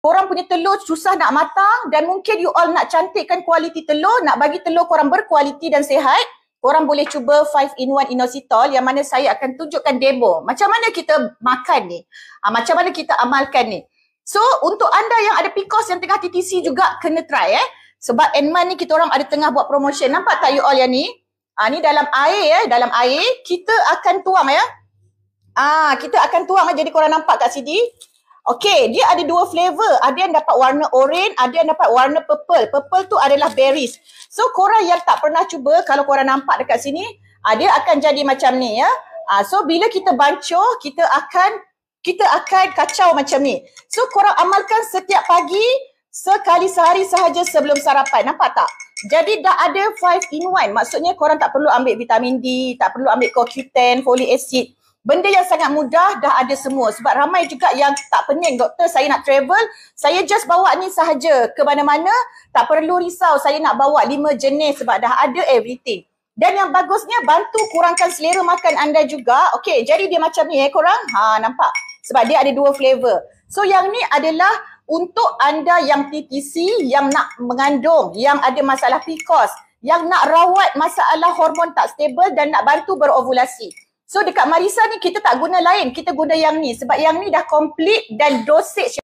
korang punya telur susah nak matang dan mungkin you all nak cantikkan kualiti telur, nak bagi telur korang berkualiti dan sihat, korang boleh cuba 5-in-1 inositol yang mana saya akan tunjukkan demo. Macam mana kita makan ni, macam mana kita amalkan ni. So, untuk anda yang ada PCOS yang tengah TTC juga kena try Sebab Enman ni kita orang ada tengah buat promotion. Nampak tak you all yang ni? Ni dalam air dalam air kita akan tuang kita akan tuang jadi korang nampak kat sini. Okey, dia ada dua flavor. Ada yang dapat warna orange, ada yang dapat warna purple. Purple tu adalah berries. So korang yang tak pernah cuba, kalau korang nampak dekat sini, dia akan jadi macam ni So bila kita bancuh, kita akan kacau macam ni. So korang amalkan setiap pagi, sekali sehari sahaja sebelum sarapan. Nampak tak? Jadi dah ada 5-in-1. Maksudnya korang tak perlu ambil vitamin D, tak perlu ambil CoQ10, folic acid. Benda yang sangat mudah dah ada semua. Sebab ramai juga yang tak pening, doktor saya nak travel, saya just bawa ni sahaja ke mana-mana, tak perlu risau saya nak bawa 5 jenis sebab dah ada everything. Dan yang bagusnya bantu kurangkan selera makan anda juga. Okey, jadi dia macam ni korang. Nampak? Sebab dia ada dua flavor. So yang ni adalah untuk anda yang TTC, yang nak mengandung, yang ada masalah PCOS, yang nak rawat masalah hormon tak stable dan nak bantu berovulasi. So dekat Marisa ni kita tak guna lain, kita guna yang ni sebab yang ni dah complete dan dosage